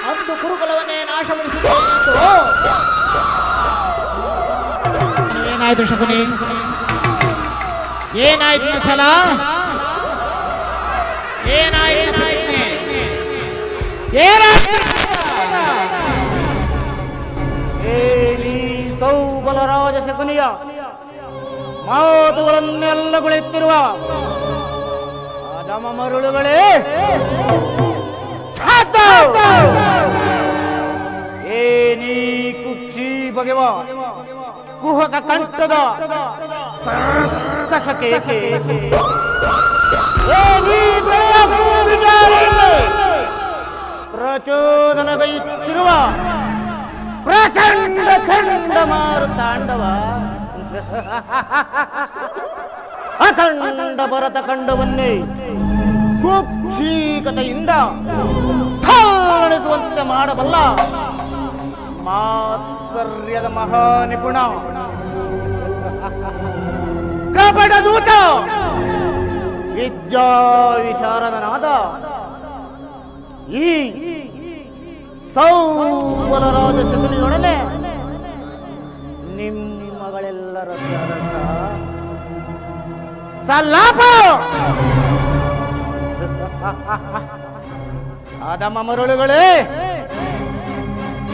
ಅಂದು ಕುರುಕುಲವನ್ನೇ ನಾಶಪಡಿಸಿತು. ಏನಾಯ್ತು ಶಕುನಿ? ಏನಾಯ್ತು ಛಲ? ಏನಾಯ್ತು? ಸೌಬಲರಾಜ ಶಕುನಿಯ ಮಾತುಗಳನ್ನೆಲ್ಲ ಗುಳೆತ್ತಿರುವ ಅಧಮ ಮರುಳುಗಳೇ, ಏನೀ ಕುಚ್ಚಿ ಬಗೆವ ಕುಹಕ ಕಂಠದ ಕರ್ಕಶಕ್ಕೆ ಪ್ರಚೋದನಗೈತ್ತಿರುವ ಪ್ರಚಂಡ ಚಂಡಮಾರು ತಾಂಡವ ಅಖಂಡ ಭರತ ಖಂಡವನ್ನೇ ಕುಕ್ಷೀಕತೆಯಿಂದ ಥಳಣಿಸುವಂತೆ ಮಾಡಬಲ್ಲ ಮಾತ್ಸರ್ಯದ ಮಹಾನಿಪುಣ ಕಪಟ ದೂತ ವಿದ್ಯಾ ವಿಶಾರದನಾದ ಈ ಸೌಬಲರಾಜ ಶಕುನಿಯೊಡನೆ ನಿಮ್ಮಗಳೆಲ್ಲರ ಸಲ್ಲಾಪ ಅಧಮ ಮರುಳುಗಳೇ,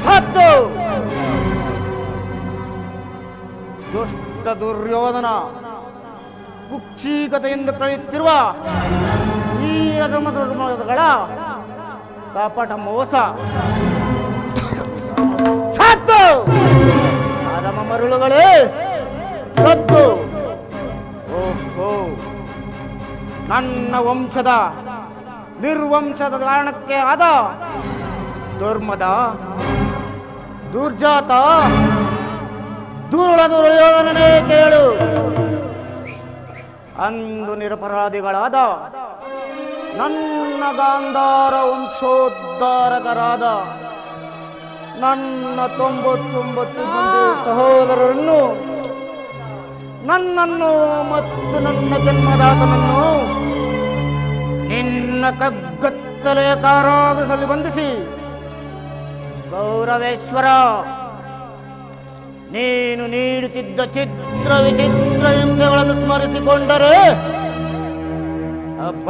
ಹತ್ತು ದುಷ್ಟ ದುರ್ಯೋಧನ ಕುಕ್ಷೀಕತೆಯಿಂದ ಕಳೆಯುತ್ತಿರುವ ಈ ಅಧಮ ದುರ್ಮಗಳ ಕಪಟ ಮೋಸ, ಸತ್ತು ಅಧಮ ಮರುಳುಗಳೇ, ಸತ್ತು. ಓಹೋ, ನನ್ನ ವಂಶದ ನಿರ್ವಂಶದ ಕಾರಣಕ್ಕೆ ಆದ ದುರ್ಮದ ದುರ್ಜಾತ ದುರುಳ ದುರ್ಯೋಧನನೇ ಕೇಳು. ಅಂದು ನಿರಪರಾಧಿಗಳಾದ ನನ್ನ ಗಾಂಧಾರ ವಂಶೋದ್ಧಾರಕರಾದ ನನ್ನ 99 ಮಂದಿ ಸಹೋದರರನ್ನು, ನನ್ನನ್ನು ಮತ್ತು ನನ್ನ ಜನ್ಮದಾತನನ್ನು ನಿನ್ನ ಕಗ್ಗತ್ತಲೆಯ ಕಾರಾಗೃಹದಲ್ಲಿ ಬಂಧಿಸಿ, ಗೌರವೇಶ್ವರ, ನೀನು ನೀಡುತ್ತಿದ್ದ ಚಿತ್ರ ವಿಚಿತ್ರ ಹಿಂಸೆಗಳನ್ನು ಸ್ಮರಿಸಿಕೊಂಡರೆ ಅಪ್ಪ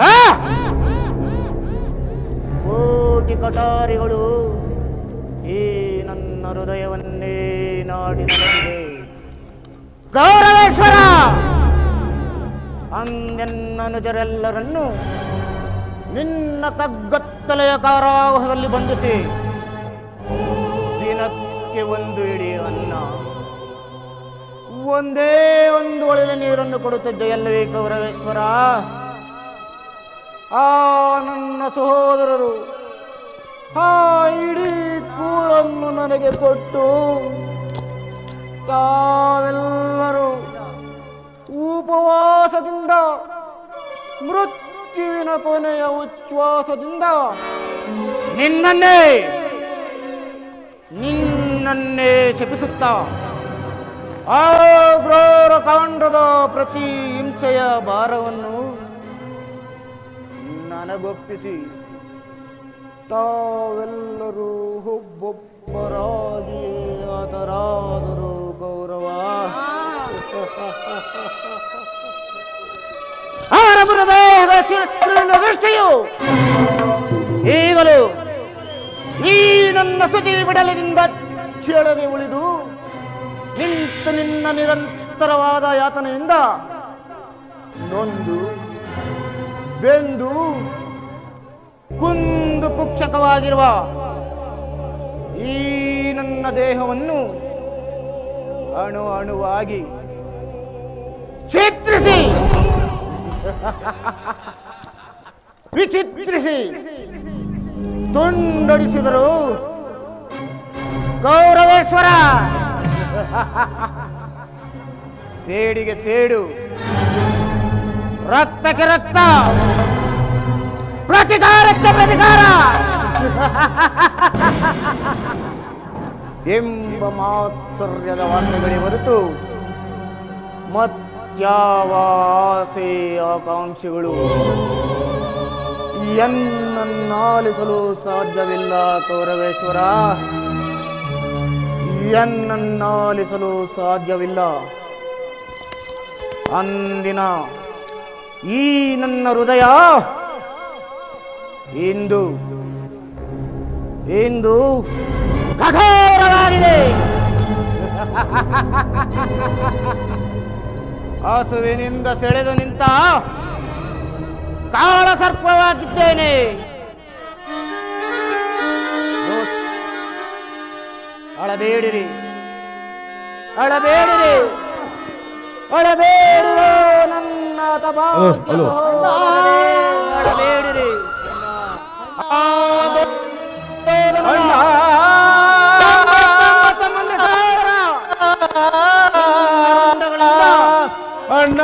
ಕೋಟಿ ಕಟಾರಿಗಳು ಈ ನನ್ನ ಹೃದಯವನ್ನೇ ನಾಡಿನಲ್ಲಿದೆ. ಗೌರವೇಶ್ವರ, ಅಂದೆನ್ನನುಜರೆಲ್ಲರನ್ನು ನಿನ್ನ ಕಗ್ಗತ್ತಲೆಯ ಕಾರಾಗೃಹದಲ್ಲಿ ಬಂಧಿಸಿ ದಿನಕ್ಕೆ 1 ಇಡೀ ಅನ್ನ, ಒಂದೇ ಒಂದು ಒಳ್ಳೆಯ ನೀರನ್ನು ಕೊಡುತ್ತಿದ್ದೆಯಲ್ಲವೇ ಗೌರವೇಶ್ವರ? ಆ ನನ್ನ ಸಹೋದರರು ಆ ಇಡೀ ಕೂಳನ್ನು ನನಗೆ ಕೊಟ್ಟು ತಾವೆಲ್ಲರೂ ಉಪವಾಸದಿಂದ ಮೃತ್ಯುವಿನ ಕೊನೆಯ ಉಚ್ಛ್ವಾಸದಿಂದ ನಿನ್ನನ್ನೇ ಶಪಿಸುತ್ತಾ ಆ ಘೋರ ಕಾಂಡದ ಪ್ರತಿ ಹಿಂಸೆಯ ಭಾರವನ್ನು ನನಗೊಪ್ಪಿಸಿ ತಾವೆಲ್ಲರೂ ಒಬ್ಬೊಬ್ಬರಾಗಿ ಅದರಾದರೂ ಗೌರವ ಅವರ ದೃಷ್ಟಿಯು ಈಗಲೂ ಈ ನನ್ನ ಸ್ತುತಿ ಬಿಡಲಿನಿಂದ ಚೇಳದೆ ಉಳಿದು ನಿಂತು ನಿನ್ನ ನಿರಂತರವಾದ ಯಾತನೆಯಿಂದ ನೊಂದು ಬೆಂದು ಕುಂದು ಕುಕ್ಷಕವಾಗಿರುವ ಈ ನನ್ನ ದೇಹವನ್ನು ಅಣು ಅಣುವಾಗಿ ಚಿತ್ರಿಸಿ ವಿಚಿತ್ರಿಸಿ ತುಂಡಡಿಸಿದರು ಗೌರವೇಶ್ವರ. ಸೇಡಿಗೆ ಸೇಡು, ರಕ್ತಕ್ಕೆ ರಕ್ತ, ಪ್ರತಿಕಾರಕ್ಕೆ ಪ್ರತಿಕಾರ ಎಂಬ ಮಾತ್ಸರ್ಯದ ವಾರ್ತೆಗಳೇ ಹೊರತು ಮತ್ಯಾವ ಆಸೆ ಆಕಾಂಕ್ಷೆಗಳು ಎನ್ನನ್ನಾಲಿಸಲು ಸಾಧ್ಯವಿಲ್ಲ ಕೌರವೇಶ್ವರ, ಎನ್ನನ್ನಾಲಿಸಲು ಸಾಧ್ಯವಿಲ್ಲ. ಅಂದಿನ ಈ ನನ್ನ ಹೃದಯ ಇಂದು ಇಂದು ಕಠೋರವಾಗಿದೆ. ಹಸುವಿನಿಂದ ಸೆಳೆದು ನಿಂತ ಕಾಳ ಸರ್ಪವಾಗಿದ್ದೇನೆ. ಅಳಬೇಡಿರಿ, ಅಳಬೇಡಿರಿ, ಅಳಬೇಡಿರೋ ನನ್ನ ತಬಾಕ್ಯ ಸಹೋದರರೇ, ಅಳಬೇಡಿರಿ. ಅಣ್ಣ ಅಣ್ಣ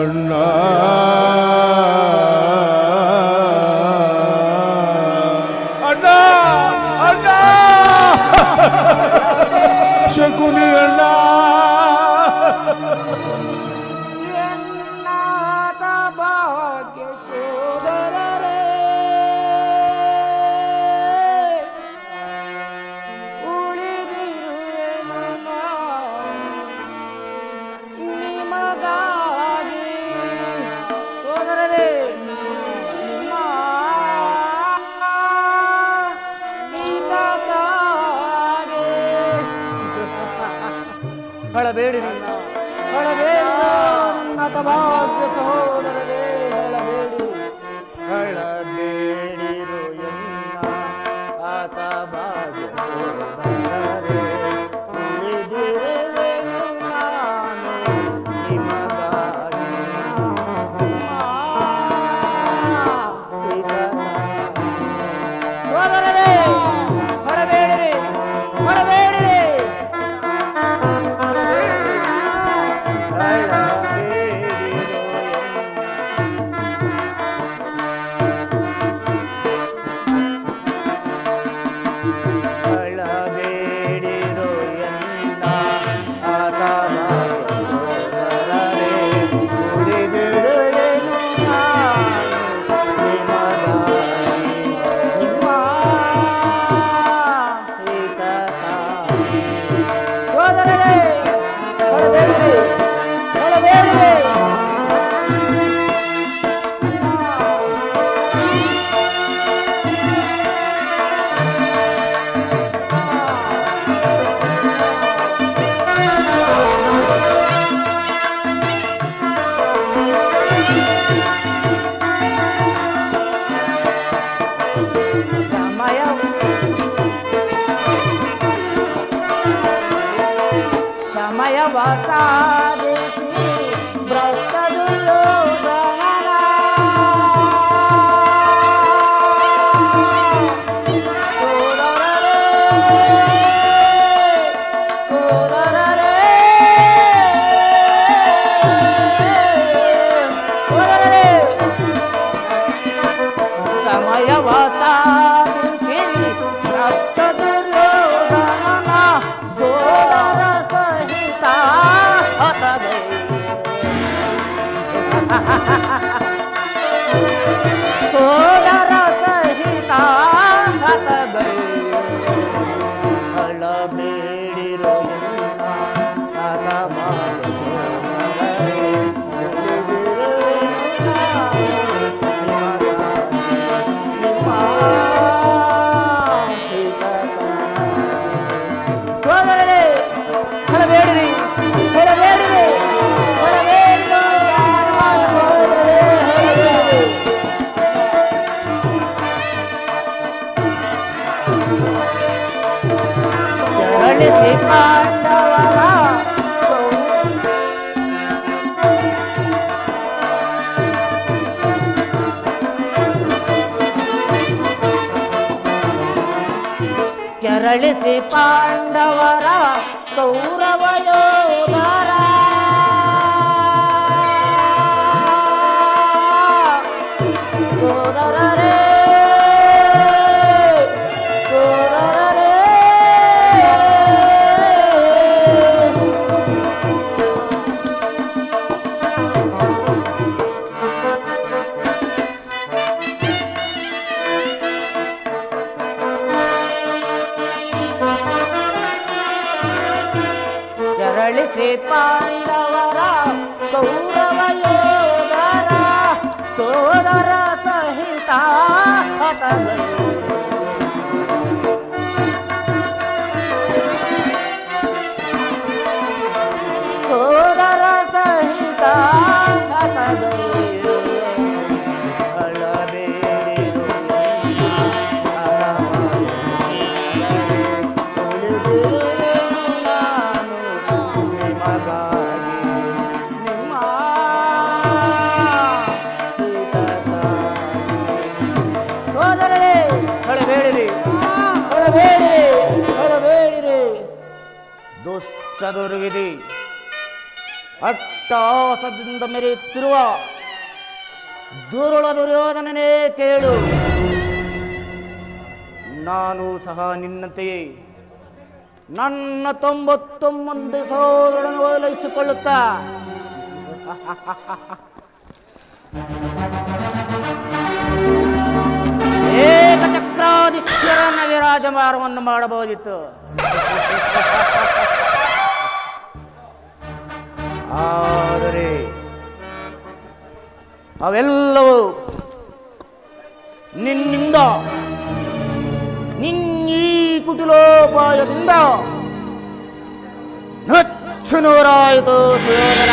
ಅಣ್ಣ ಅಣ್ಣ ಅಣ್ಣ ಶಕುನಿ ಅಣ್ಣ ಅಳಬೇಡಿರಿ, ಅಳಬೇಡಿರೋ ನನ್ನ ತಬಾಕ್ಯ ಸಹೋದರರೇ, ಅಳಬೇಡಿರಿ, ಅಳಬೇಡಿರು ಎನ್ನ ತಬಾಕ್ಯ ಸಹೋದರರೇ, ಉಳಿದಿರುವೆನು ನಾನು ನಿಮಗಾಗಿ. ಸಹೋದರರೇ, ಅಳಬೇಡಿರಿ, ಅಳಬೇಡಿರಿ. ಸೋದರ ಸಹಿತ ಅಳಬೇಡಿರೋ ಸೋದರರೇ, ಅಳಬೇಡಿರಿ, ಅಳಬೇಡಿರಿ, ಅಳಬೇಡಿರೋ ಕೆರಳಿಸಿ ಪಾಂಡವರ ಕೆರಳಿಸಿ ಪಾಂಡವರ ಕೌರವ ಯೋಧರ ಸೋದರರೇ, ಸೋದರರೇ, ಪಾಂಡವರ ಕೌರವ ಯೋಧರ ಸೋದರ ಸಹಿತ ಹತಗಳು. ಸೋದರ ಸಹಿತ ಹತಗಳು. ದುಷ್ಟ ದುರ್ವಿಧಿ ಅಟ್ಟಹಾಸದಿಂದ ಮೆರೆಯುತ್ತಿರುವ ದುರುಳ ದುರ್ಯೋಧನನೇ ಕೇಳು. ನಾನು ಸಹ ನಿನ್ನಂತೆಯೇ ನನ್ನ 99 ಸಹೋದರರನ್ನು ಓಲೈಸಿಕೊಳ್ಳುತ್ತಾ ಏಕಚಕ್ರಾಧೀಶ್ವರನ ವಿರಾಜಮಾನವನ್ನು ಮಾಡಬಹುದಿತ್ತು. ಆದರೆ ಅವೆಲ್ಲವೂ ನಿನ್ನಿಂದ ನಿನ್ನೀ ಕುಟಿಲೋಪಾಯದಿಂದ ನುಚ್ಚು ನೂರಾಯಿತು ಸುಯೋಧನ,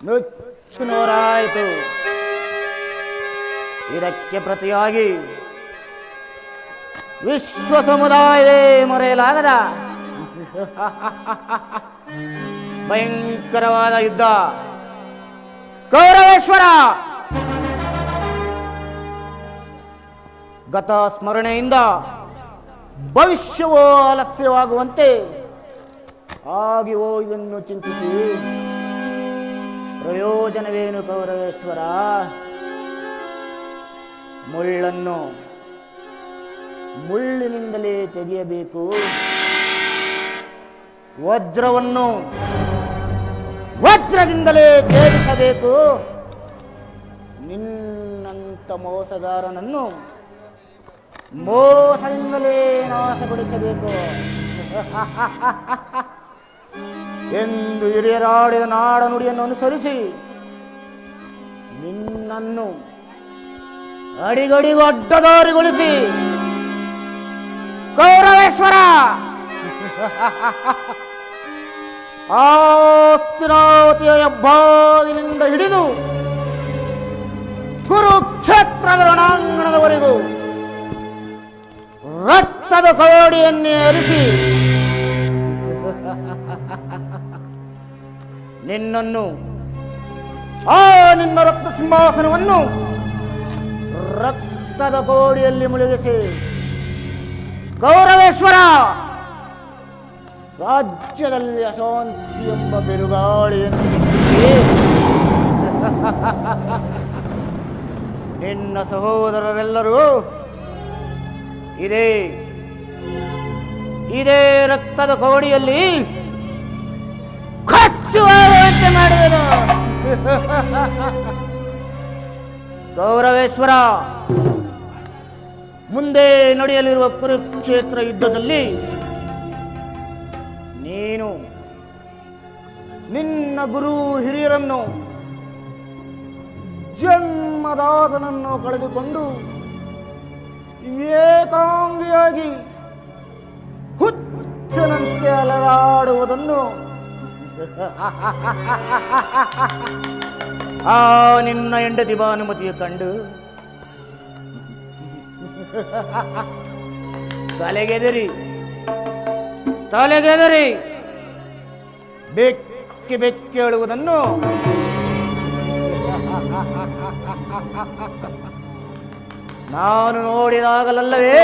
ನುಚ್ಚು ನೂರಾಯಿತು. ಇದಕ್ಕೆ ಪ್ರತಿಯಾಗಿ ವಿಶ್ವ ಸಮುದಾಯವೇ ಮರೆಯಲಾಗದ ಭಯಂಕರವಾದ ಯುದ್ಧ ಕೌರವೇಶ್ವರ ಗತ ಸ್ಮರಣೆಯಿಂದ ಭವಿಷ್ಯವೋ ಆಲಸ್ಯವಾಗುವಂತೆ ಆಗಿ ಹೋಗುವುದನ್ನು ಚಿಂತಿಸಿ ಪ್ರಯೋಜನವೇನು ಕೌರವೇಶ್ವರ? ಮುಳ್ಳನ್ನು ಮುಳ್ಳಿನಿಂದಲೇ ತೆಗೆಯಬೇಕು, ವಜ್ರವನ್ನು ವಜ್ರದಿಂದಲೇ ಛೇದಿಸಬೇಕು. ನಿನ್ನಂತ ಮೋಸಗಾರನನ್ನು ಮೋಸದಿಂದಲೇ ನಾಶಪಡಿಸಬೇಕು ಎಂದು ಹಿರಿಯರಾಡಿದ ನಾಡ ನುಡಿಯನ್ನು ಅನುಸರಿಸಿ ನಿನ್ನನ್ನು ಅಡಿಗಡಿಗೂ ಅಡ್ಡದಾರಿಗೊಳಿಸಿ ಕೌರವೇಶ್ವರ ಆಸ್ತಿನಾವತಿಯ ಹೆಬ್ಬಾಗಿಲಿಂದ ಹಿಡಿದು ಕುರುಕ್ಷೇತ್ರದ ರಣಾಂಗಣದವರೆಗೂ ರಕ್ತದ ಕೋಡಿಯನ್ನೇ ಹರಿಸಿ ನಿನ್ನನ್ನು ನಿನ್ನ ರಕ್ತ ಸಿಂಹಾಸನವನ್ನು ರಕ್ತದ ಕೋಡಿಯಲ್ಲಿ ಮುಳುಗಿಸಿ ಕೌರವೇಶ್ವರ ರಾಜ್ಯದಲ್ಲಿ ಅಶಾಂತಿ ಎಂಬ ಬಿರುಗಾಳಿಯನ್ನು ನಿನ್ನ ಸಹೋದರರೆಲ್ಲರೂ ಇದೇ ರಕ್ತದ ಕೋಡಿಯಲ್ಲಿ ಖರ್ಚುವಂತೆ ಮಾಡಿದನು. ಕೌರವೇಶ್ವರ, ಮುಂದೆ ನಡೆಯಲಿರುವ ಕುರುಕ್ಷೇತ್ರ ಯುದ್ಧದಲ್ಲಿ ನೀನು ನಿನ್ನ ಗುರು ಹಿರಿಯರನ್ನು ಜನ್ಮದಾತನನ್ನು ಕಳೆದುಕೊಂಡು ಏಕಾಂಗಿಯಾಗಿ ಹುಚ್ಚನಂತೆ ಅಲರಾಡುವುದನ್ನು ಆ ನಿನ್ನ ಹೆಂಡತಿ ಭಾನುಮತಿಯ ಕಂಡು ತಲೆಗೆದರಿ ಬೆಕ್ಕಿ ಬೆಕ್ಕಿ ಹೇಳುವುದನ್ನು ನಾನು ನೋಡಿದಾಗಲಲ್ಲವೇ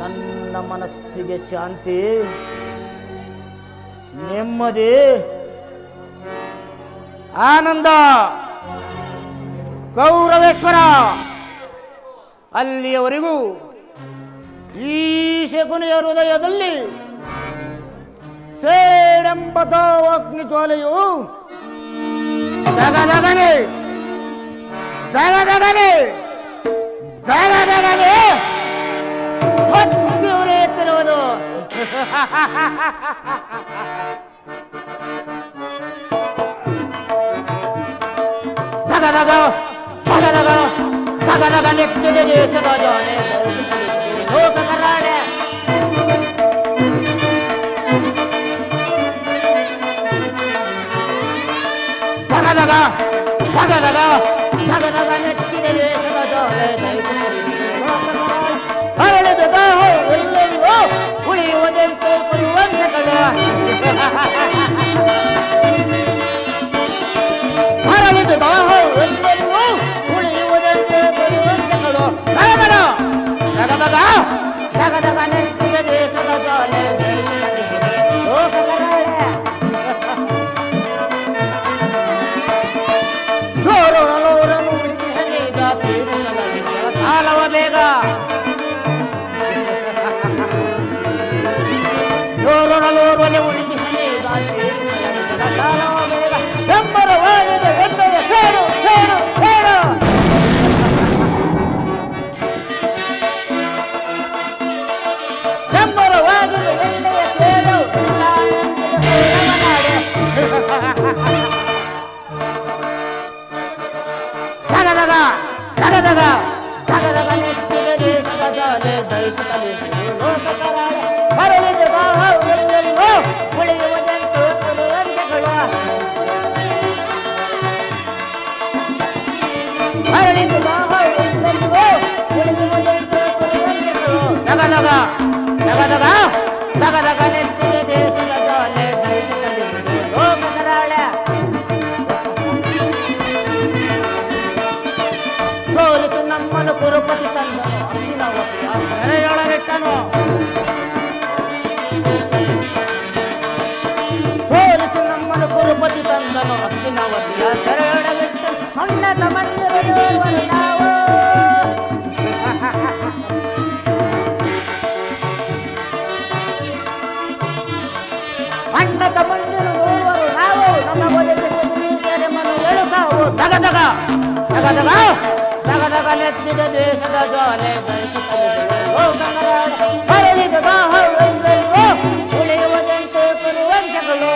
ನನ್ನ ಮನಸ್ಸಿಗೆ ಶಾಂತಿ, ನೆಮ್ಮದಿ, ಆನಂದ. ಕೌರವೇಶ್ವರ, ಅಲ್ಲಿಯವರೆಗೂ ಈ ಶಕುನಿಯ ಹೃದಯದಲ್ಲಿ ಸೇಡೆಂಬ ಅಗ್ನಿ ಜ್ವಾಲೆಯು ದಗದಗನೆ ಹೊತ್ತಿರುವುದು. ಧಗಧಗ ಧಗಧಗ ಧಗಧಗ ನೆಟ್ಟಿದೆ ದೇಶದ ಜಾನೆ ಲೋಕ ಕರಾಳೆ ಧಗಧಗ ಧಗಧಗ ಧಗಧಗ ನೆಟ್ಟಿದೆ ದೇಶದ ಜಾನೆ ಅರಳಿದ ದಾಹ ಎಲ್ಲೆಲ್ಲೋ ಉಳಿಯುವುದೆಂತೂ ಕುರುವಂಶಗಳು ಅರಳಿದ ದಾಹ ಎಲ್ಲೆಲ್ಲೋ ಉಳಿಯುವುದೆಂತೂ ಕುರುವಂಶಗಳು ಧಗಧಗ ಧಗಧಗ ಧಗಧಗ ನೆಟ್ಟಿದ ದೇಶದ ಜಾಲೆ ಲೋಕಕರಾಳೆ ದೋರೊಳಲೋರನು ಹರಿದ ತೀರುಗಳ ಕಾಲವ ಬೇಗ ಲೋರೊಳಲೋರನೆ ಉಳಿಸಿ ಹರಿದ ತೀರುಗಳ ಕಾಲವ ಬೇಗ ಸಂಬರವಾಗಿದೆ ಎಣ್ಣೆಯ ಸೇರು ಸೇರು ಸೇರು ಸಂಬರವಾಗಿದೆ ಎಣ್ಣೆಯ ಸೇರು ಧಗಧಗ ಧಗಧಗ ಧಗಧಗ ನೆಟ್ಟಿದೆ ದೇಶದ ಜಾಲೆ ದೈಹಿಕಲಿ ಲೋಕಕರಾಳೆ ಹರಳಿದ ದಾಹ ಎಲ್ಲೆಲ್ಲೋ ಉಳಿಯುವುದೆಂತೂ ಕುರುವಂಶಗಳು ಹರಳಿದ ದಾಹ ಎಲ್ಲೆಲ್ಲೋ ಉಳಿಯುವುದೆಂತೂ ಕುರುವಂಶಗಳು ಧಗಧಗ ಧಗಧಗ ಧಗಧಗ ನೆಟ್ಟಿದೆ ದೇಶದ ಜಾಲೆ ದೈಹಿಕಲಿ ಲೋಕಕರಾಳೆ ಸೋಲಿತು ನಮ್ಮನ್ನು ಕುರುಪತಿ ತಂದನು ಅರ್ಜುನವತಿಯ ಸೆರೆಯೊಳಗಿಟ್ಟನು ಸೋಲಿತು ನಮ್ಮನ್ನು ಕುರುಪತಿ ತಂದನು ಅರ್ಜುನವತಿಯ ಸೆರೆಯೊಳಗಿಟ್ಟು ಅಣ್ಣ ತಮ್ಮಂದಿರು ನಾವು ಅಣ್ಣ ತಮ್ಮಂದಿರು ನಾವು ನಮ್ಮ ಬದುಕಿನ ಮನು ಎಳುಕಾವು ಧಗಧಗ ಧಗಧಗ ಧಗಧಗ ನೆತ್ತಿದ ದೇಶದ ಜಾಲೆ ಹರಳಿದ ದಾಹ ಎಲ್ಲೆಲ್ಲೋ ಉಳಿಯುವುದೆಂತೂ ಕುರುವಂಶಗಳು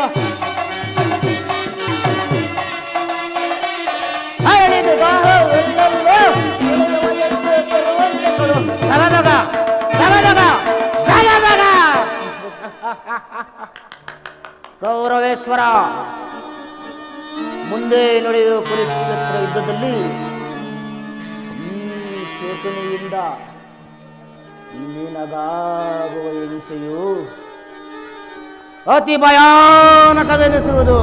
ಹರಳಿದ ದಾಹ ಎಲ್ಲೆಲ್ಲೋ ಉಳಿಯುವುದೆಂತೂ ಕುರುವಂಶಗಳು ಧಗಧಗ ಧಗಧಗ ಧಗಧಗ ಕೌರವೇಶ್ವರ ಮುಂದೆ ನಡೆಯುವ ಕುರುಕ್ಷೇತ್ರ ಯುದ್ಧದಲ್ಲಿ ಶೋಷಣೆಯಿಂದ ನಿನಗಾಗುವ ಹಿಂಸೆಯು ಅತಿ ಭಯಾನಕವೆನಿಸುವುದು.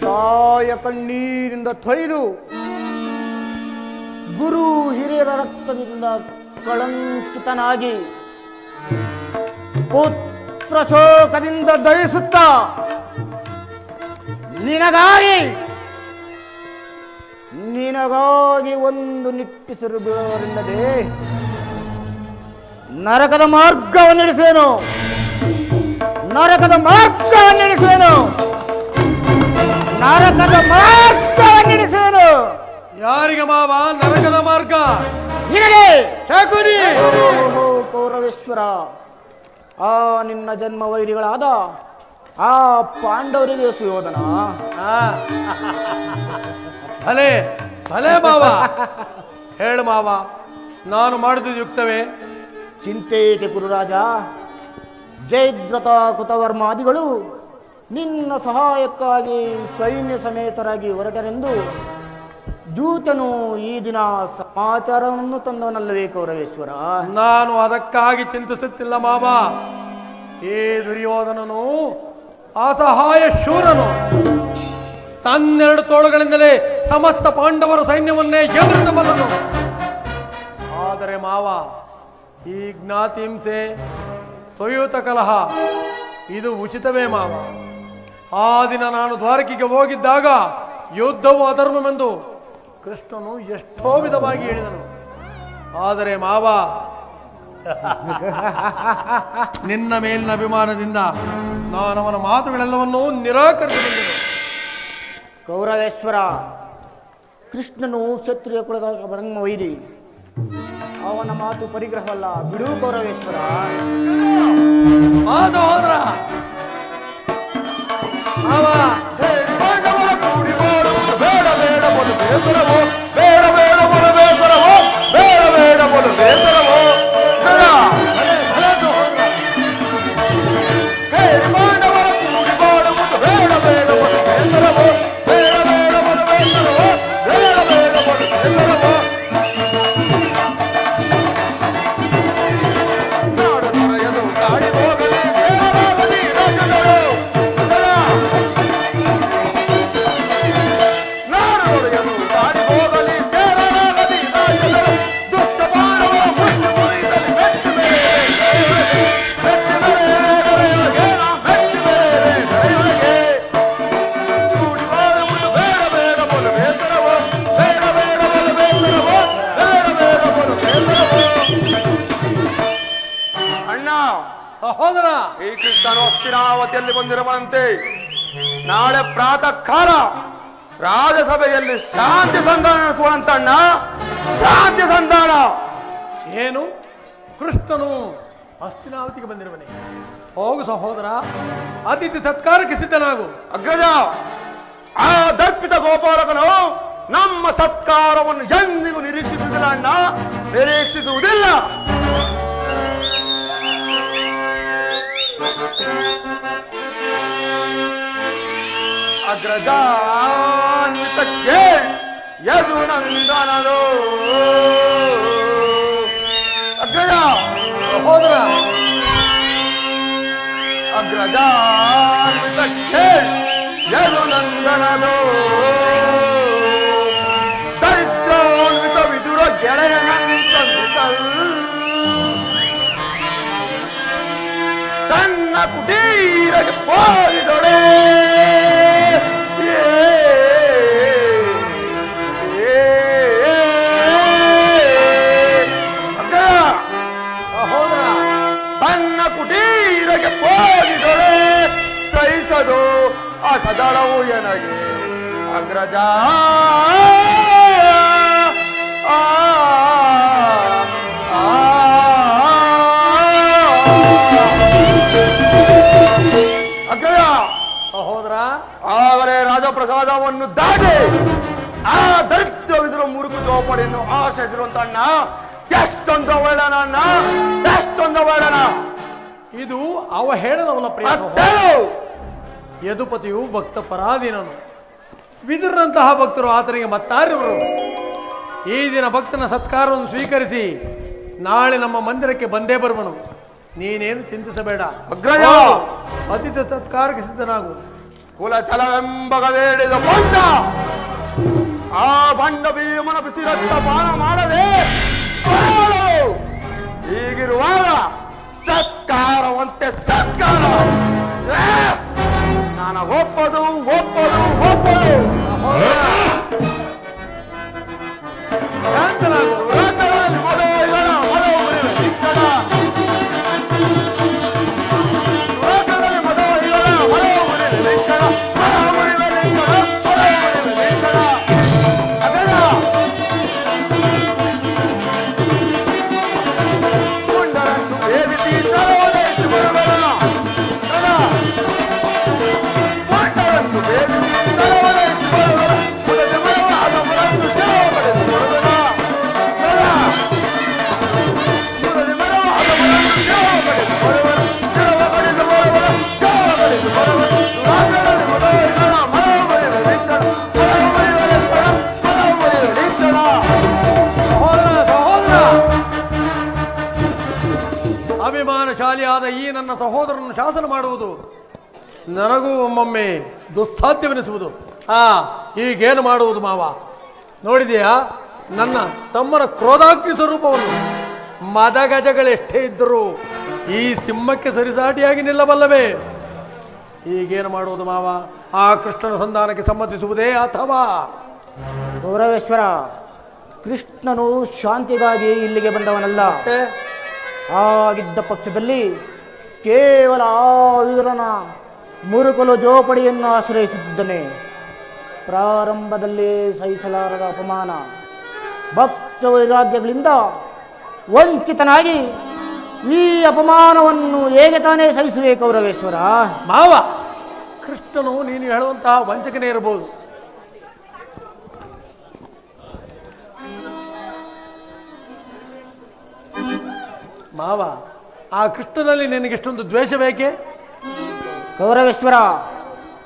ತಾಯ ಕಣ್ಣೀರಿಂದ ತೊಯ್ದು ಗುರು ಹಿರಿಯರ ರಕ್ತದಿಂದ ಕಳಂಕಿತನಾಗಿ ಪುತ್ರ ಶೋಕದಿಂದ ದಯಿಸುತ್ತಾ ನಿನಗಾಗಿ ಒಂದು ನಿಟ್ಟಿಸಿರು ಬೀಳೋರಿಲ್ಲದೆ ನರಕದ ಮಾರ್ಗವನ್ನಿಡಿಸುವೆನು. ಯಾರಿಗೆ ಮಾವ ನರಕದ ಮಾರ್ಗ? ನಿನಗೆ ಶಕುನಿ. ಕೌರವೇಶ್ವರ, ಆ ನಿನ್ನ ಜನ್ಮ ವೈರಿಗಳಾದ ಆ ಪಾಂಡವರಿಗೆ ಸುಯೋಧನ. ಭಲೆ ಭಲೆ ಮಾವ, ಹೇಳು ಮಾವ, ನಾನು ಮಾಡಿದ್ದು ಯುಕ್ತವೇ? ಚಿಂತೆಗೆ ಗುರುರಾಜ. ಜಯದ್ರಥ ಕೃತವರ್ಮಾದಿಗಳು ನಿನ್ನ ಸಹಾಯಕ್ಕಾಗಿ ಸೈನ್ಯ ಸಮೇತರಾಗಿ ಹೊರಟರೆಂದು ದೂತನು ಈ ದಿನ ಸಮಾಚಾರವನ್ನು ತಂದವನಲ್ಲವೇ ಕೌರವೇಶ್ವರ? ನಾನು ಅದಕ್ಕಾಗಿ ಚಿಂತಿಸುತ್ತಿಲ್ಲ ಮಾವ. ಈ ದುರ್ಯೋಧನನು ಅಸಹಾಯ ಶೂರನು. ತನ್ನೆರಡು ತೋಳುಗಳಿಂದಲೇ ಸಮಸ್ತ ಪಾಂಡವರ ಸೈನ್ಯವನ್ನೇ ಎದುರಿಸಬಲ್ಲನು. ಆದರೆ ಮಾವ, ಈ ಜ್ಞಾತಿ ಹಿಂಸೆ, ಸ್ವಯೂತ ಕಲಹ ಇದು ಉಚಿತವೇ ಮಾವ? ಆ ದಿನ ನಾನು ದ್ವಾರಕೆಗೆ ಹೋಗಿದ್ದಾಗ ಯುದ್ಧವು ಅಧರ್ಮವೆಂದು ಕೃಷ್ಣನು ಎಷ್ಟೋ ವಿಧವಾಗಿ ಹೇಳಿದನು. ಆದರೆ ಮಾವ, ನಿನ್ನ ಮೇಲಿನ ಅಭಿಮಾನದಿಂದ ನಾನು ಅವನ ಮಾತುಗಳೆಲ್ಲವನ್ನೂ ನಿರಾಕರಿಸಿಕೊಂಡೆನು. ಕೌರವೇಶ್ವರ, ಕೃಷ್ಣನು ಕ್ಷತ್ರಿಯ ಕುಲದ ಬ್ರಹ್ಮ ವೈರಿ. ಅವನ ಮಾತು ಪರಿಗ್ರಹವಲ್ಲ, ಬಿಡು ಗೌರವೇಶ್ವರ. ಅದು ಹೋದ್ರ ಮಾವ ಬೇಡ ಬೇಡ ಬಲು ಬೇಸರವೋ, ಬೇಡ ಬೇಡ ಬಲು ಬೇಸರವೋ, ಬೇಡ ಬೇಡ ಬಲು ಬೇಸರವೋ. ಹೇಳಿ ಮಾನವರ ಕೂಡಿ ಬಾಳುವುದು ಬೇಡ ಬೇಡ ಬಲು ಬೇಸರವೋ, ಬೇಡ ಬೇಡ ಬಲು ಬೇಸರವೋ, ಬೇಡ ಬೇಡ ಬಲು ಬೇಸರವೋ. ನಾಡು ತೊರೆಯದು ಗಾಳಿ ಹೋಗಲಿ ಸೇರಲಾಗಲಿ ರಾಜ್ಯಗಳು. ನಾಡು ತೊರೆಯದು ಗಾಳಿ ಹೋಗಲಿ ಸೇರಲಾಗಲಿ ರಾಜ್ಯಗಳು. ದುಷ್ಟ ಮಾನವರ ಮುಷ್ಟಿ ಮುರಿಯಲಿ ಮೆಚ್ಚು ಬೇರೆ ಮೆಚ್ಚು ಬೇರೆ ಗರೆಯೊಳಗೆ ನಾ ಮೆಚ್ಚು ಬೇರೆ ಗರೆಯೊಳಗೆ. ಕೂಡಿ ಬಾಳುವುದು ಬೇಡ ಬೇಡ ಬಲು ಬೇಸರವೋ, ಬೇಡ ಬೇಡ ಬಲು ಬೇಸರವೋ, ಬೇಡ ಬೇಡ ಬಲು ಬೇಸರವೋ. ಅಣ್ಣ, ಸಹೋದರ ಶ್ರೀಕೃಷ್ಣನು ಹಸ್ತಿನಾವತಿಯಲ್ಲಿ ಬಂದಿರುವಂತೆ ನಾಳೆ ಪ್ರಾತಃ ಕಾಲ ರಾಜಸಭೆಯಲ್ಲಿ ಶಾಂತಿ ಸಂಧಾನ ನಡೆಸುವಂತಣ್ಣ. ಶಾಂತಿ ಸಂಧಾನ. ಏನು ಕೃಷ್ಣನು ಹಸ್ತಿನಾವತಿಗೆ ಬಂದಿರುವನೆ? ಹೋಗು ಸಹೋದರ, ಅತಿಥಿ ಸತ್ಕಾರಕ್ಕೆ ಸಿದ್ಧನಾಗು. ಅಗ್ರಜ, ಆ ದರ್ಪಿತ ಗೋಪಾಲಕನು ನಮ್ಮ ಸತ್ಕಾರವನ್ನು ಎಂದಿಗೂ ನಿರೀಕ್ಷಿಸುವುದಿಲ್ಲ ಅಣ್ಣ, ನಿರೀಕ್ಷಿಸುವುದಿಲ್ಲ. ಅಗ್ರಜಾನ್ವಿತಕ್ಕೆ ಯದು ನಂದನದು. ಅಗ್ರಜ, ಸಹೋದರ ಅಗ್ರಜಾನ್ವಿತಕ್ಕೆ ಯದು ನಂದನದು. ದರಿದ್ರಾನ್ವಿತ ವಿದುರ ಗೆಳೆಯನಂತಂದಿತಲ್. ತನ್ನ ಕುಟೀರಕ್ಕೆ ಹೋಗಿದೊಡೆ. ಸಹೋದರ ತನ್ನ ಕುಟೀರಕ್ಕೆ ಹೋಗಿದೊಡೆ. ಸಹಿಸದು ಆ ಸದಳವು ಎನಗೆ ಅಗ್ರಜ. ಆ ಅಗ್ರಜ, ಸಹೋದರ ಆಗಲೇ ರಾಜಪ್ರಸಾದವನ್ನು ದಾಟಿ ಆ ದರಿದ್ರವಿದ್ರು ಮುರುಕು ಜೋಪಡಿಯನ್ನು ಆಶ್ರಯಿಸಿರುವಂತ ಅಣ್ಣ ಎಷ್ಟೊಂದು ಒಳ್ಳೆನ, ಎಷ್ಟೊಂದು ಒಳ್ಳೆನ. ಇದು ಅವಹೇಳನವಲ್ಲ ಪ್ರಿಯ ಸಹೋದರ. ಅತ್ತೇಳು ಯದುಪತಿಯು ಭಕ್ತ ಪರಾಧೀನನು. ವಿದುರರಂತಹ ಭಕ್ತರು ಆತನಿಗೆ ಮತ್ತಾರಿವರು. ಈ ದಿನ ಭಕ್ತನ ಸತ್ಕಾರವನ್ನು ಸ್ವೀಕರಿಸಿ ನಾಳೆ ನಮ್ಮ ಮಂದಿರಕ್ಕೆ ಬಂದೇ ಬರುವನು. ನೀನೇನು ಚಿಂತಿಸಬೇಡ. ಅಗ್ರಜ, ಅತಿಥಿ ಸತ್ಕಾರಕ್ಕೆ ಸಿದ್ಧನಾಗು. ಕುಲಚಲವೆಂಬಗವೇಡಿದ ಬಂಡ ಆ ಬಂಡ ಭೀಮನ ಬಿಸಿ ರಕ್ತ ಪಾನ ಮಾಡದೆ ಕೊರಳು. ಹೀಗಿರುವಾಗ ಸತ್ಕಾರವಂತೆ ಸತ್ಕಾರ. ನಾನು ಒಪ್ಪದು ಒಪ್ಪದು ಒಪ್ಪದು. ಶಾಂತನಾಗು. ರಾಜ್ಯಗಳಲ್ಲಿ ಮದೋಯ್ಗಳ ಮದೋಗುರಿವೆ ಶಿಕ್ಷಣ. ರಾಜ್ಯದಲ್ಲಿ ಮದೋಯ್ಗಳ ಮದೋಗುರಿವೆ ಶಿಕ್ಷಣ. ಮದೋಗುರಿವೆ ಶಿಕ್ಷಣ. ಮದೋಗುರಿವೆ ಶಿಕ್ಷಣ. ಅದೆಲ್ಲ ಮುಂಡರನ್ನು ವೇದಿಸಿ ಚಲವದೇಶಿ ಬರುವನ. ಮುಂಡರನ್ನು ವೇದಿಸಿ ಚಲವದೇಶಿ ಬರುವನ. ಮುದದೆ ಬರುವ ಅದಮರನ್ನು ಸೇವ ಪಡೆದು ಬರುವನ. ಮುದದೆ ಬರುವ ಅದಮರನ್ನು ಸೇವ ಪಡೆದು ಬರುವನ. ಸೇವ ಪಡೆದು ಬರುವನ. ಸೇವ ಪಡೆದು ಬರುವನ. ರಾಜ್ಯದಲ್ಲಿ ಮದೋಯ್ಗಳ ಮದೋಗುರಿವೆ ಶಿಕ್ಷಣ. ಮದೋಗುರಿವೆ ಶಿಕ್ಷಣ. ಮದೋಗುರಿವೆ ಶಿಕ್ಷಣ. ಸಹೋದರ ಸಹೋದರ, ಅಭಿಮಾನಶಾಲಿಯಾದ ಈ ನನ್ನ ಸಹೋದರನನ್ನು ಶಾಸನ ಮಾಡುವುದು ನನಗೂ ಒಮ್ಮೊಮ್ಮೆ ದುಸ್ಸಾಧ್ಯವೆನಿಸುವುದು. ಈಗೇನು ಮಾಡುವುದು ಮಾವ? ನೋಡಿದೆಯಾ ನನ್ನ ತಮ್ಮನ ಕ್ರೋಧಾಗ್ನಿ ಸ್ವರೂಪವನ್ನು? ಮದಗಜಗಳೆಷ್ಟೇ ಇದ್ದರೂ ಈ ಸಿಂಹಕ್ಕೆ ಸರಿಸಾಟಿಯಾಗಿ ನಿಲ್ಲಬಲ್ಲವೇ? ಈಗೇನು ಮಾಡುವುದು ಮಾವ? ಆ ಕೃಷ್ಣನ ಸಂಧಾನಕ್ಕೆ ಸಮ್ಮತಿಸುವುದೇ ಅಥವಾ? ಗೌರವೇಶ್ವರ, ಕೃಷ್ಣನು ಶಾಂತಿಗಾಗಿ ಇಲ್ಲಿಗೆ ಬಂದವನಲ್ಲ. ಆಗಿದ್ದ ಪಕ್ಷದಲ್ಲಿ ಕೇವಲ ಆ ವೀರನ ಮುರುಕಲು ಜೋಪಡಿಯನ್ನು ಆಶ್ರಯಿಸುತ್ತಿದ್ದನೆ. ಪ್ರಾರಂಭದಲ್ಲಿ ಸಹಿಸಲಾರದ ಅಪಮಾನ, ಭಕ್ತ ವೈರಾಗ್ಯಗಳಿಂದ ವಂಚಿತನಾಗಿ ಈ ಅಪಮಾನವನ್ನು ಹೇಗೆ ತಾನೇ ಸಹಿಸುವೆ ಕೌರವೇಶ್ವರ? ಮಾವ, ಕೃಷ್ಣನು ನೀನು ಹೇಳುವಂತಹ ವಂಚಕನೇ ಇರಬಹುದು. ಮಾವ, ಆ ಕೃಷ್ಣನಲ್ಲಿ ನಿನಗೆಷ್ಟೊಂದು ದ್ವೇಷ ಬೇಕೆ? ಕೌರವೇಶ್ವರ,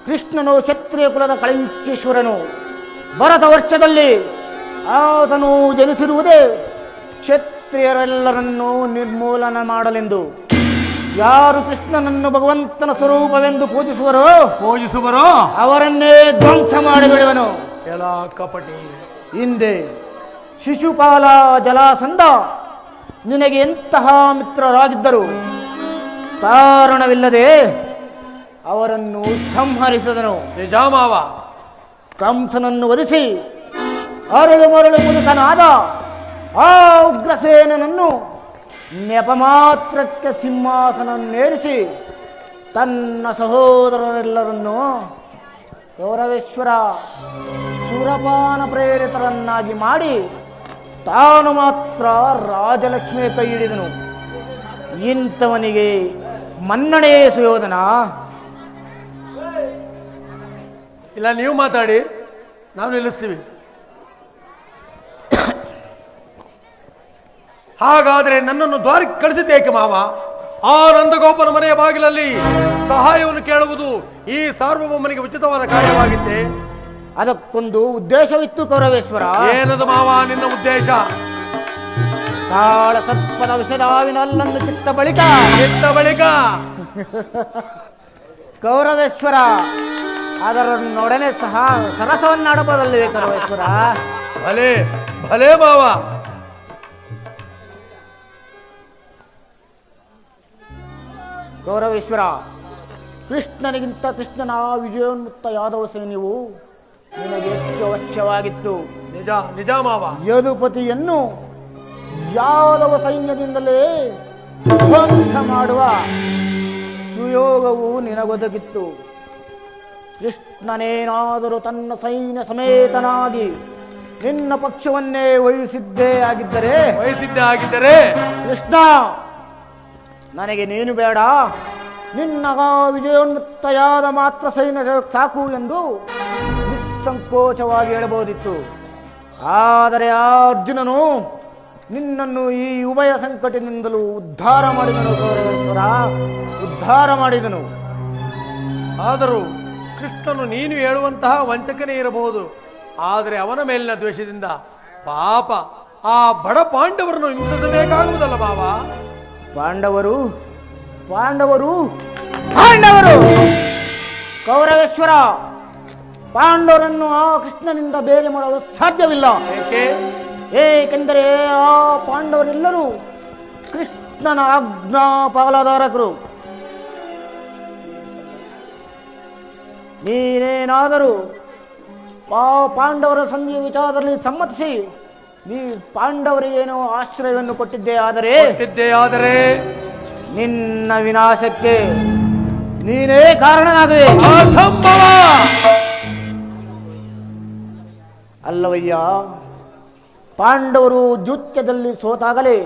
ಕೃಷ್ಣನು ಕ್ಷತ್ರಿಯ ಕುಲದ ಕಳಂಕೇಶ್ವರನು. ಭರತ ವರ್ಷದಲ್ಲಿ ಆತನು ಜನಿಸಿರುವುದೇ ಕ್ಷತ್ರಿಯರೆಲ್ಲರನ್ನೂ ನಿರ್ಮೂಲನ ಮಾಡಲೆಂದು. ಯಾರು ಕೃಷ್ಣನನ್ನು ಭಗವಂತನ ಸ್ವರೂಪವೆಂದು ಪೂಜಿಸುವರೋ ಅವರನ್ನೇ ಧ್ವಂಸ ಮಾಡಿಬಿಡುವನು. ಎಲ್ಲ ಕಪಟಿ. ಹಿಂದೆ ಶಿಶುಪಾಲ, ಜಲಾಸಂಧ ನಿನಗೆ ಎಂತಹ ಮಿತ್ರರಾಗಿದ್ದರು. ಕಾರಣವಿಲ್ಲದೆ ಅವರನ್ನು ಸಂಹರಿಸಿದನು. ನಿಜ ಮಾವ. ಕಂಸನನ್ನು ವಧಿಸಿ ಅರಳು ಮರಳು ಮುದುಕನಾದ ಆ ಉಗ್ರಸೇನನನ್ನು ನೆಪ ಮಾತ್ರಕ್ಕೆ ಸಿಂಹಾಸನನ್ನೇರಿಸಿ ತನ್ನ ಸಹೋದರರೆಲ್ಲರನ್ನು ಕೌರವೇಶ್ವರ ಸುರಪಾನ ಪ್ರೇರಿತರನ್ನಾಗಿ ಮಾಡಿ ತಾನು ಮಾತ್ರ ರಾಜಲಕ್ಷ್ಮಿಯ ಕೈ ಹಿಡಿದನು. ಇಂಥವನಿಗೆ ಮನ್ನಣೆ ಸುಯೋಧನ? ಇಲ್ಲ, ನೀವು ಮಾತಾಡಿ, ನಾವು ನಿಲ್ಲಿಸ್ತೀವಿ. ಹಾಗಾದ್ರೆ ನನ್ನನ್ನು ದ್ವಾರಕ್ಕೆ ಕಳಿಸಿದ್ದೇಕೆ ಮಾವ? ಆ ನಂದಗೋಪನ ಮನೆಯ ಬಾಗಿಲಲ್ಲಿ ಸಹಾಯವನ್ನು ಕೇಳುವುದು ಈ ಸಾರ್ವಭೌಮನಿಗೆ ಉಚಿತವಾದ ಕಾರ್ಯವಾಗಿತ್ತೆ. ಅದಕ್ಕೊಂದು ಉದ್ದೇಶವಿತ್ತು ಕೌರವೇಶ್ವರ. ಏನದು ಮಾವ ನಿನ್ನ ಉದ್ದೇಶ? ಕಾಳ ಸರ್ಪದ ವಿಷದಾವಿನಲ್ಲನ್ನು ಚಿತ್ತ ಬಳಿಕ ಕೌರವೇಶ್ವರ ಅದರನ್ನೊಡನೆ ಸಹ ಸರಸವನ್ನಾಡಬಹುದಲ್ಲವೇ ಕೌರವೇಶ್ವರ? ಭಲೆ ಭಲೆ ಮಾವ. ಗೌರವೇಶ್ವರ, ಕೃಷ್ಣನಿಗಿಂತ ಕೃಷ್ಣನ ವಿಜಯೋನ್ಮುಕ್ತ ಯಾದವ ಸೈನ್ಯವು ನಿನಗೆ ಹೆಚ್ಚು ಅವಶ್ಯವಾಗಿತ್ತು. ನಿಜ ನಿಜ ಮಾವ. ಯದುಪತಿಯನ್ನು ಯಾದವ ಸೈನ್ಯದಿಂದಲೇ ಧ್ವಂಸ ಮಾಡುವ ಸುಯೋಗವು ನಿನಗೊದಗಿತ್ತು. ಕೃಷ್ಣನೇನಾದರೂ ತನ್ನ ಸೈನ್ಯ ಸಮೇತನಾಗಿ ನಿನ್ನ ಪಕ್ಷವನ್ನೇ ವಹಿಸಿದ್ದೇ ಆಗಿದ್ದರೆ ಕೃಷ್ಣ, ನನಗೆ ನೀನು ಬೇಡ, ನಿನ್ನ ವಿಜಯೋನ್ಮುಕ್ತಯಾದ ಮಾತ್ರ ಸೈನ್ಯ ಸಾಕು ಎಂದು ನಿಸ್ಸಂಕೋಚವಾಗಿ ಹೇಳಬಹುದಿತ್ತು. ಆದರೆ ಆ ಅರ್ಜುನನು ನಿನ್ನನ್ನು ಈ ಉಭಯ ಸಂಕಟದಿಂದಲೂ ಉದ್ಧಾರ ಮಾಡಿದನು ಗೌರವೇಶ್ವರ, ಉದ್ಧಾರ ಮಾಡಿದನು. ಆದರೂ ಕೃಷ್ಣನು ನೀನು ಹೇಳುವಂತಹ ವಂಚಕನೇ ಇರಬಹುದು. ಆದರೆ ಅವನ ಮೇಲಿನ ದ್ವೇಷದಿಂದ ಪಾಪ ಆ ಬಡ ಪಾಂಡವರನ್ನು ಹಿಂಸಿಸಬೇಕಾಗುವುದಲ್ಲ ಬಾಬಾ. ಪಾಂಡವರು ಕೌರವೇಶ್ವರ, ಪಾಂಡವರನ್ನು ಆ ಕೃಷ್ಣನಿಂದ ಬೇರೆ ಮಾಡಲು ಸಾಧ್ಯವಿಲ್ಲ. ಏಕೆಂದರೆ ಆ ಪಾಂಡವರೆಲ್ಲರೂ ಕೃಷ್ಣನ ಆಜ್ಞಾ ಪಾಲಧಾರಕರು. ನೀನೇನಾದರೂ ಆ ಪಾಂಡವರ ಸಂಧಿಯ ವಿಚಾರದಲ್ಲಿ ಸಮ್ಮತಿಸಿ ನೀ ಪಾಂಡವರಿಗೇನೋ ಆಶ್ರಯವನ್ನು ಕೊಟ್ಟಿದ್ದೇ ಆದರೆ ನಿನ್ನ ವಿನಾಶಕ್ಕೆ ನೀನೇ ಕಾರಣನಾಗುವೆ. ಅಲ್ಲವಯ್ಯ, ಪಾಂಡವರು ಜೂತ್ಯದಲ್ಲಿ ಸೋತಾಗಲೇ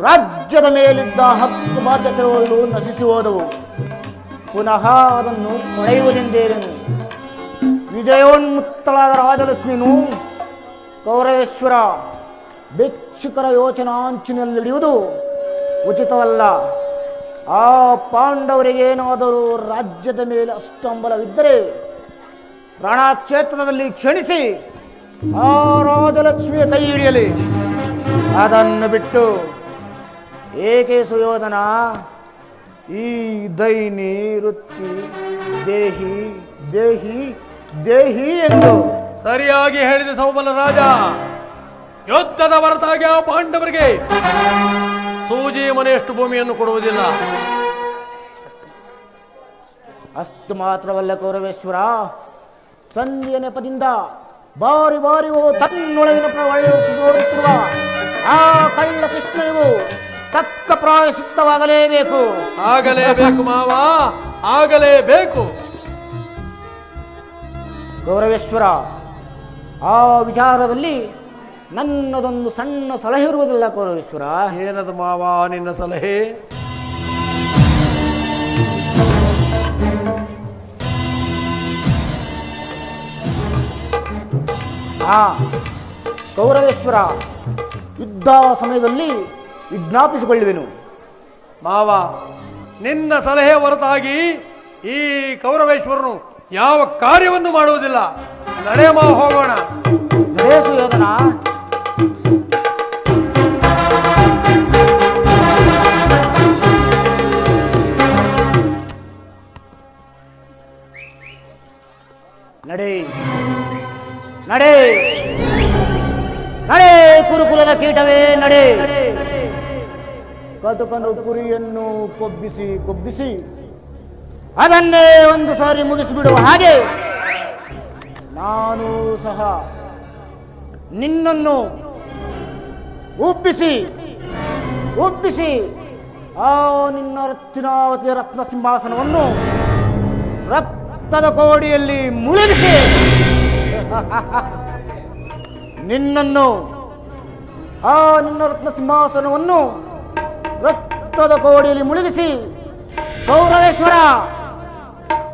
ರಾಜ್ಯದ ಮೇಲಿದ್ದ ಹಕ್ಕು ಬಾಧ್ಯತೆಗಳು ನಶಿಸಿ ಹೋದವು. ಪುನಃ ಅದನ್ನು ಪಡೆಯುವುದೆಂದೇನು? ವಿಜಯೋನ್ಮುಕ್ತಳಾದ ರಾಜಲಕ್ಷ್ಮಿನು ಕೌರವೇಶ್ವರ ಭಿಕ್ಷುಕರ ಯೋಚನಾಂಚಿನಲ್ಲಿಡಿಯುವುದು ಉಚಿತವಲ್ಲ. ಆ ಪಾಂಡವರಿಗೇನಾದರೂ ರಾಜ್ಯದ ಮೇಲೆ ಅಷ್ಟಂಬಲವಿದ್ದರೆ ಪ್ರಾಣಕ್ಷೇತ್ರದಲ್ಲಿ ಕ್ಷಣಿಸಿ ಆ ರಾಜಲಕ್ಷ್ಮಿಯ ಕೈ ಹಿಡಿಯಲಿ. ಅದನ್ನು ಬಿಟ್ಟು ಏಕೆ ಸುಯೋಧನ ಈ ದೈನಿ ವೃತ್ತಿ ದೇಹಿ ದೇಹಿ ದೇಹಿ ಎಂದು? ಸರಿಯಾಗಿ ಹೇಳಿದ ಸೌಬಲ ರಾಜ. ಯುದ್ಧದ ಹೊರತಾಗಿ ಆ ಪಾಂಡವರಿಗೆ ಸೂಜಿ ಮನೆಯಷ್ಟು ಭೂಮಿಯನ್ನು ಕೊಡುವುದಿಲ್ಲ. ಅಷ್ಟು ಮಾತ್ರವಲ್ಲ ಕೌರವೇಶ್ವರ, ಸಂಧಿಯ ನೆಪದಿಂದ ಬಾರಿ ಬಾರಿಯೂ ತನ್ನೊಳಗಿನ ನೋಡುತ್ತಿರುವ ಆ ಕಳ್ಳ ಕೃಷ್ಣನಿಗೂ ತಕ್ಕ ಪ್ರಾಯಶ್ಚಿತ್ತವಾಗಲೇಬೇಕು. ಆಗಲೇಬೇಕು ಮಾವ, ಆಗಲೇಬೇಕು. ಗೌರವೇಶ್ವರ, ಆ ವಿಚಾರದಲ್ಲಿ ನನ್ನದೊಂದು ಸಣ್ಣ ಸಲಹೆ ಇರುವುದಿಲ್ಲ ಕೌರವೇಶ್ವರ. ಏನದು ಮಾವ ನಿನ್ನ ಸಲಹೆ? ಕೌರವೇಶ್ವರ, ಯುದ್ಧ ಸಮಯದಲ್ಲಿ ವಿಜ್ಞಾಪಿಸಿಕೊಳ್ಳುವೆನು. ಮಾವ, ನಿನ್ನ ಸಲಹೆ ಹೊರತಾಗಿ ಈ ಕೌರವೇಶ್ವರನು ಯಾವ ಕಾರ್ಯವನ್ನು ಮಾಡುವುದಿಲ್ಲ. ನಡೆ ಮಾವ, ಹೋಗೋಣ. ನಡೆ ಸುಯೋಧನ. ನಡೆ ನಡೆ ನಡೆ ಕುರುಕುಲದ ಕೀಟವೇ ನಡೆ. ಕಟುಕನು ಕುರಿಯನ್ನು ಕೊಬ್ಬಿಸಿ ಅದನ್ನೇ ಒಂದು ಸಾರಿ ಮುಗಿಸಿಬಿಡುವ ಹಾಗೆ ನಾನು ಸಹ ನಿನ್ನನ್ನು ಉಬ್ಬಿಸಿ ಆ ನಿನ್ನ ರತ್ನಾವತಿಯ ರತ್ನ ಸಿಂಹಾಸನವನ್ನು ರಕ್ತದ ಕೋಡಿಯಲ್ಲಿ ಮುಳುಗಿಸಿ ನಿನ್ನನ್ನು ಆ ನಿನ್ನ ರತ್ನ ಸಿಂಹಾಸನವನ್ನು ರಕ್ತದ ಕೋಡಿಯಲ್ಲಿ ಮುಳುಗಿಸಿ ಕೌರವೇಶ್ವರ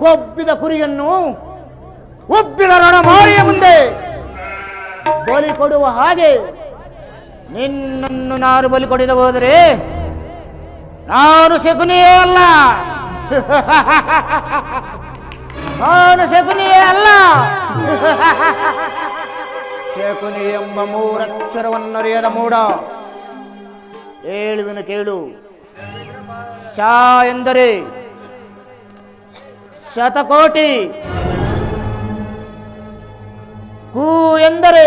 ಕೊಬ್ಬಿದ ಕುರಿಯನ್ನು ಉಬ್ಬಿದ ರಣಮಾರಿಯ ಮುಂದೆ ಬಲಿ ಕೊಡುವ ಹಾಗೆ ನಿನ್ನನ್ನು ನಾನು ಬಲಿ ಕೊಡದೆ ಹೋದರೆ ನಾನು ಶಕುನಿಯೇ ಅಲ್ಲ. ನಾನು ಶಕುನಿಯೇ ಅಲ್ಲ. ಶಕುನಿ ಎಂಬ ಮೂರಕ್ಷರವನ್ನರಿಯದ ಮೂಢ. ಹೇಳುವೆನು ಕೇಳು. ಶ ಎಂದರೆ ಶತಕೋಟಿ, ಕು ಎಂದರೆ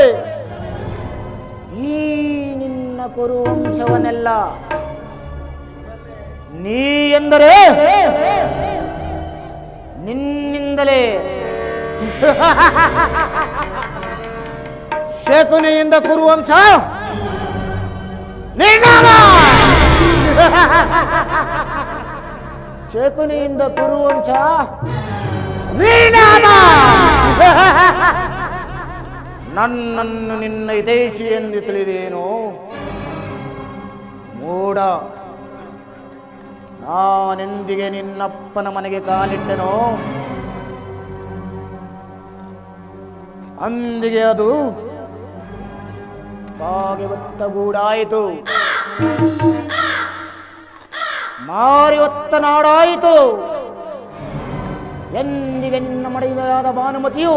ಈ ನಿನ್ನ ಕುರುವಂಶವನ್ನೆಲ್ಲ, ನೀ ಎಂದರೆ ನಿನ್ನಿಂದಲೇ. ಶಕುನಿಯಿಂದ ಕುರುವಂಶ ನೀನಾಮ. ಶಕುನಿಯಿಂದ ಕುರುವಂಶ ನೀನಾಮ. ನನ್ನನ್ನು ನಿನ್ನ ಹಿತೈಷಿ ಎಂದು ತಿಳಿದೇನು ಮೂಢ. ನಾನೆಂದಿಗೆ ನಿನ್ನಪ್ಪನ ಮನೆಗೆ ಕಾಲಿಟ್ಟೆನೋ ಅಂದಿಗೆ ಅದು ಕಾಗೆ ಹೊತ್ತ ಗೂಡಾಯಿತು, ಮಾರಿ ಹೊತ್ತ ನಾಡಾಯಿತು. ಎಂದಿಗೆ ನಿನ್ನ ಮಡೆಯಾದ ಭಾನುಮತಿಯು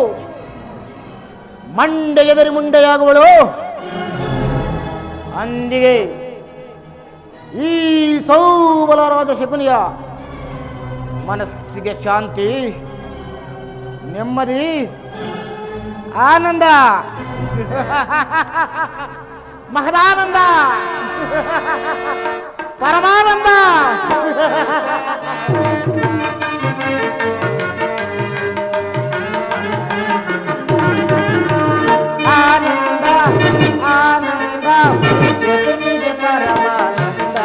ಮಂಡೆ ಎದರಿ ಮುಂಡೆಯಾಗುವಳು ಅಂದಿಗೆ ಈ ಸೌಬಲರಾದ ಶಕುನಿಯ ಮನಸ್ಸಿಗೆ ಶಾಂತಿ, ನೆಮ್ಮದಿ, ಆನಂದ, ಮಹದಾನಂದ, ಪರಮಾನಂದ. ಆನಂದ ಆನಂದ ಶಕುನಿಗೆ ಪರಮಾನಂದ.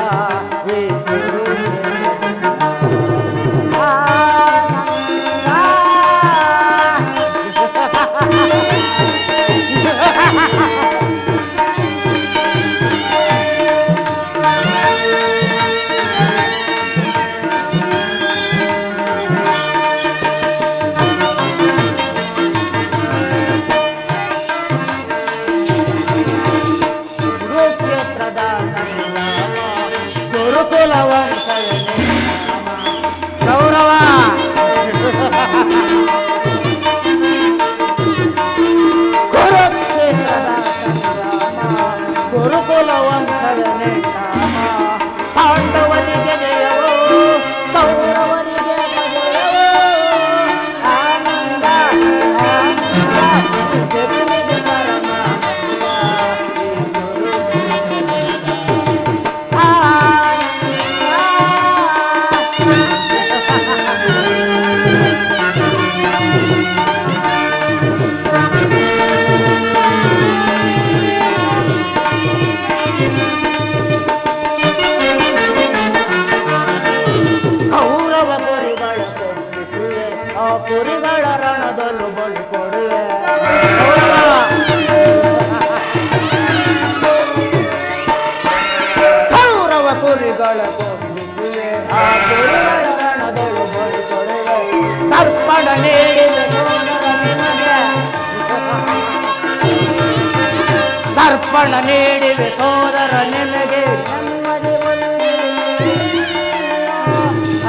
ಪಣ ನೀಡಿವೆ ಸೋದರ ನಿನಗೆ ನೆಮ್ಮದಿ ಬಂದಿದೆ.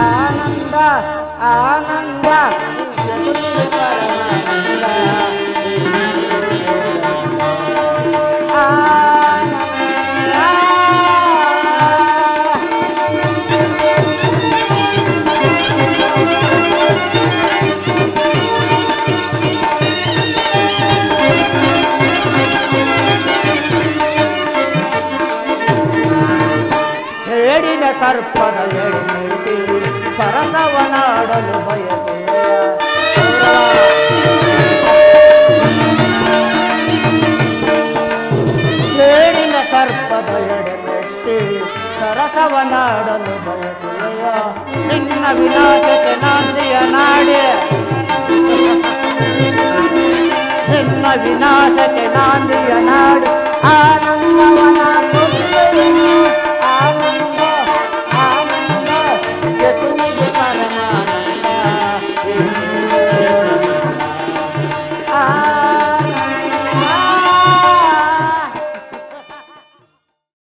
ಆನಂದ ಆನಂದ ಶಕುನಿಯ ಪರಮಾನಂದ. ಹೇಳಿನ ಸರ್ಪದ ಎಡೆಮೆಟ್ಟಿ ಸರಸವನಾಡಲು ಬಯಸುವ ಹೇಳಿನ ಸರ್ಪದ ಎಡೆಮೆಟ್ಟಿ ಸರಸವನಾಡಲು ಬಯಸುವೆಯ ನಿನ್ನ ವಿನಾಶಕ್ಕೆ ನಾಂದಿಯ ನಾಡೆ ನಿನ್ನ ವಿನಾಶಕ್ಕೆ ನಾಂದಿಯ ನಾಡು ಆನಂದವನ ಕೊಡುವೆಯ.